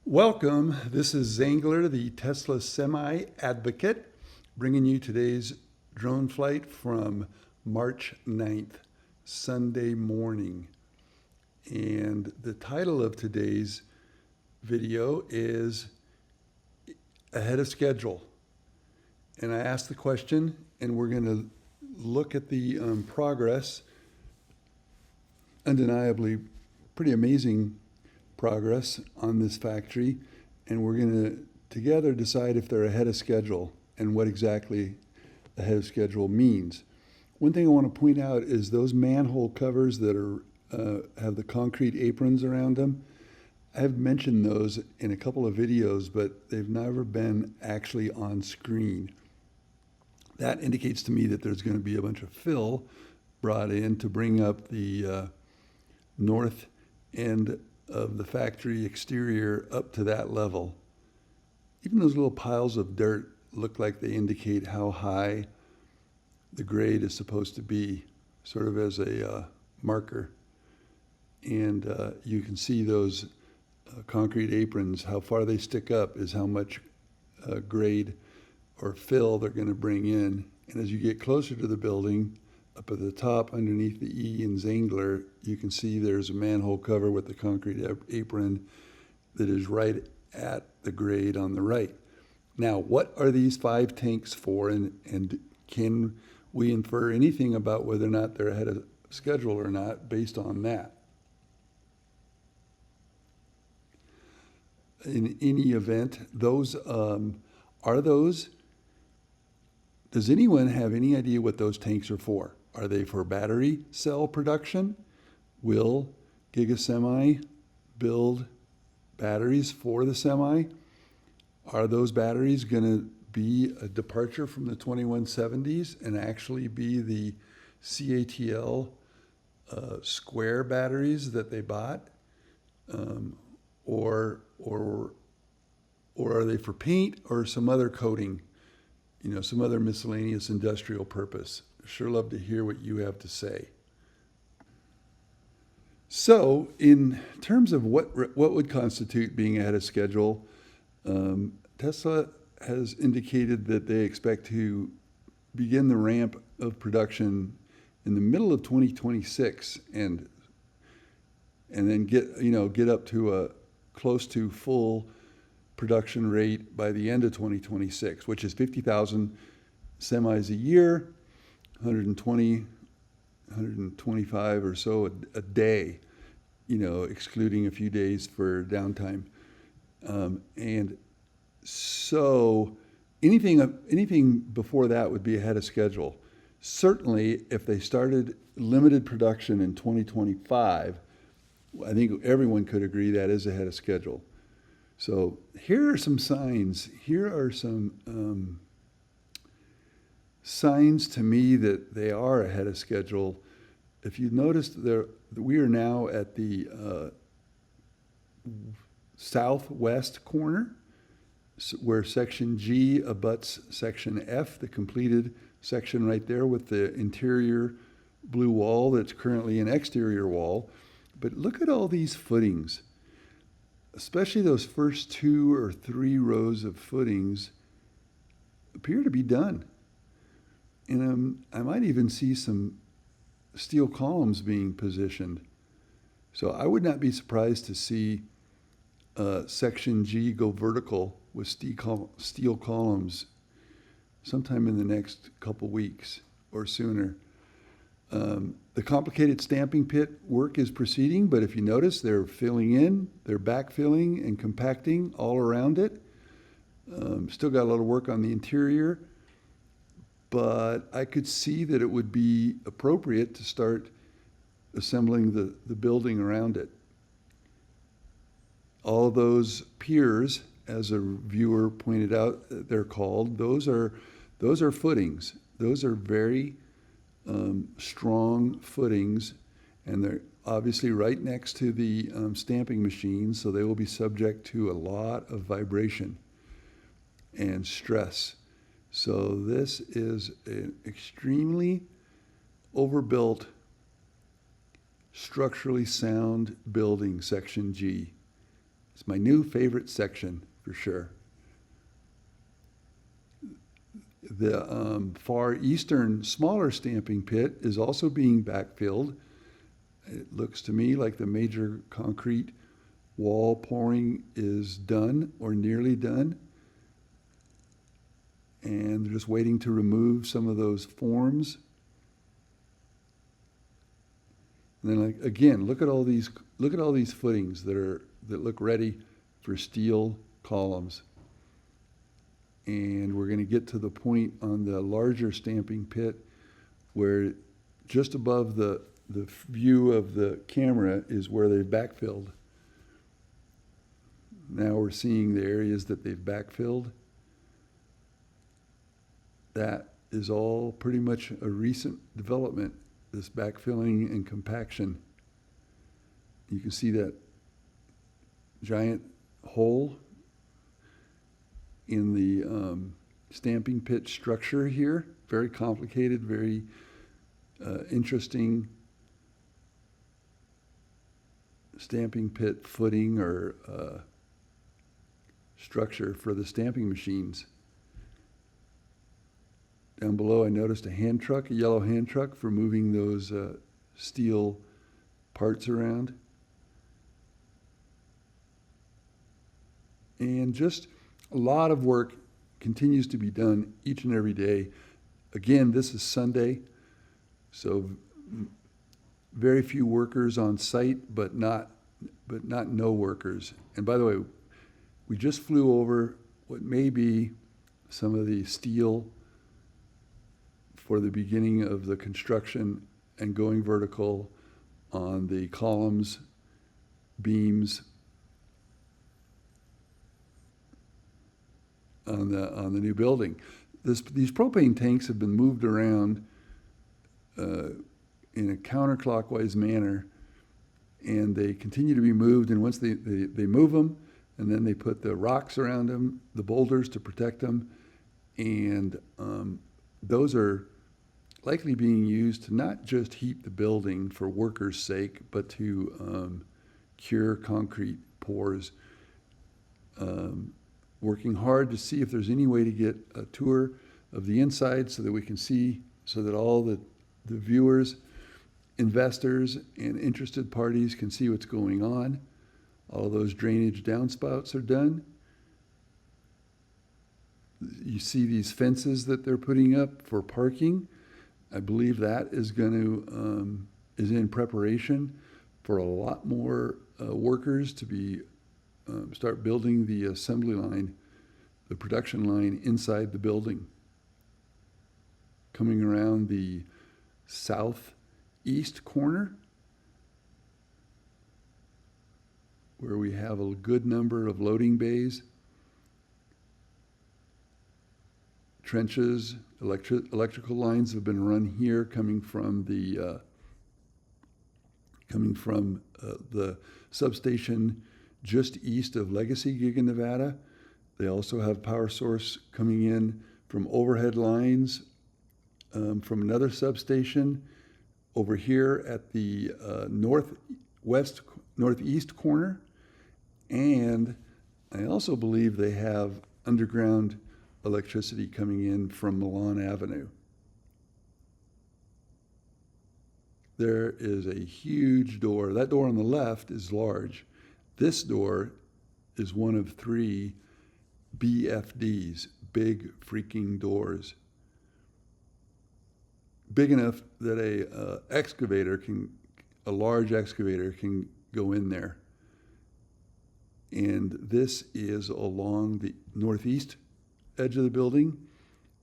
Welcome. This is Zangler, the Tesla Semi Advocate, bringing you today's drone flight from March 9th, Sunday morning. And the title of today's video is Ahead of Schedule. And I asked the question, and we're going to look at the progress. Undeniably, pretty amazing progress on this factory, and we're going to together decide if they're ahead of schedule and what exactly ahead of schedule means. One thing I want to point out is those manhole covers that are have the concrete aprons around them. I've mentioned those in a couple of videos, but they've never been actually on screen. That indicates to me that there's going to be a bunch of fill brought in to bring up the north end of the factory exterior up to that level. Even those little piles of dirt look like they indicate how high the grade is supposed to be, sort of as a marker. And you can see those concrete aprons, how far they stick up is how much grade or fill they're going to bring in. And as you get closer to the building, up at the top underneath the E in Zangler, you can see there's a manhole cover with the concrete apron that is right at the grade on the right. Now, what are these 5 tanks for, and can we infer anything about whether or not they're ahead of schedule or not based on that? In any event, those are those. Does anyone have any idea what those tanks are for? Are they for battery cell production? Will Giga Semi build batteries for the Semi? Are those batteries going to be a departure from the 2170s and actually be the CATL square batteries that they bought? Or are they for paint or some other coating? Some other miscellaneous industrial purpose. Sure love to hear what you have to say. So, in terms of what would constitute being ahead of schedule, Tesla has indicated that they expect to begin the ramp of production in the middle of 2026, and then get up to a close to full production rate by the end of 2026, which is 50,000 semis a year, 120, 125 or so a day, excluding a few days for downtime. And so anything before that would be ahead of schedule. Certainly, if they started limited production in 2025, I think everyone could agree that is ahead of schedule. So here are some signs. Here are some signs to me that they are ahead of schedule. If you noticed, we are now at the southwest corner, where section G abuts section F, the completed section right there with the interior blue wall that's currently an exterior wall. But look at all these footings. Especially those first 2 or 3 rows of footings appear to be done. And I might even see some steel columns being positioned. So I would not be surprised to see section G go vertical with steel columns sometime in the next couple weeks or sooner. The complicated stamping pit work is proceeding, but if you notice, they're filling in, they're backfilling and compacting all around it. Still got a lot of work on the interior, but I could see that it would be appropriate to start assembling the building around it. All those piers, as a viewer pointed out, they're called, those are footings. Those are very strong footings, and they're obviously right next to the stamping machine, so they will be subject to a lot of vibration and stress. So this is an extremely overbuilt, structurally sound building, section G. It's my new favorite section for sure. The far eastern smaller stamping pit is also being backfilled. It looks to me like the major concrete wall pouring is done or nearly done. And they're just waiting to remove some of those forms. And then, like, again, look at all these footings that look ready for steel columns. And we're going to get to the point on the larger stamping pit where just above the view of the camera is where they've backfilled. Now we're seeing the areas that they've backfilled. That is all pretty much a recent development, this backfilling and compaction. You can see that giant hole in the stamping pit structure here. Very complicated, very interesting stamping pit footing or structure for the stamping machines. Down below, I noticed a hand truck, a yellow hand truck for moving those steel parts around. And just a lot of work continues to be done each and every day. Again, this is Sunday, so very few workers on site, but not no workers. And by the way, we just flew over what may be some of the steel for the beginning of the construction and going vertical on the columns, beams, on the new building. These propane tanks have been moved around in a counterclockwise manner, and they continue to be moved. And once they move them, and then they put the rocks around them, the boulders to protect them, and those are likely being used to not just heat the building for workers' sake, but to cure concrete pores. Working hard to see if there's any way to get a tour of the inside so that we can see, so that all the viewers, investors, and interested parties can see what's going on. All those drainage downspouts are done. You see these fences that they're putting up for parking. I believe that is is in preparation for a lot more workers to be start building the assembly line, the production line inside the building. Coming around the southeast corner, where we have a good number of loading bays, trenches, electrical lines have been run here coming from the substation just east of Legacy, Giga, Nevada. They also have power source coming in from overhead lines from another substation over here at the northeast corner. And I also believe they have underground electricity coming in from Milan Avenue. There is a huge door. That door on the left is large. This door is one of 3 BFDs, big freaking doors. Big enough that a large excavator can go in there. And this is along the northeast edge of the building.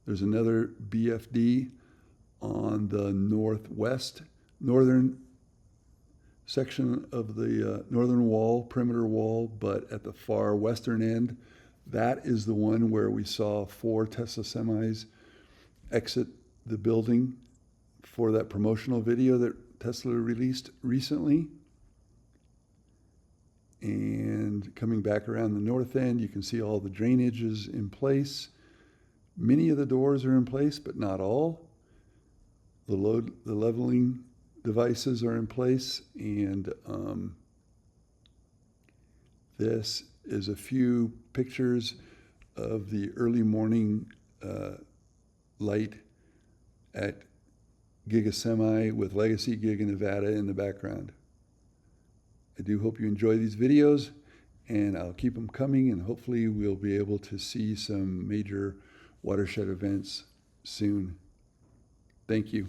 There's another BFD on the northern section of the northern wall, perimeter wall, but at the far western end. That is the one where we saw 4 Tesla semis exit the building for that promotional video that Tesla released recently. And coming back around the north end, you can see all the drainage is in place. Many of the doors are in place, but not all. The leveling devices are in place, and this is a few pictures of the early morning light at Giga Semi with Legacy Giga Nevada in the background. I do hope you enjoy these videos, and I'll keep them coming, and hopefully we'll be able to see some major watershed events soon. Thank you.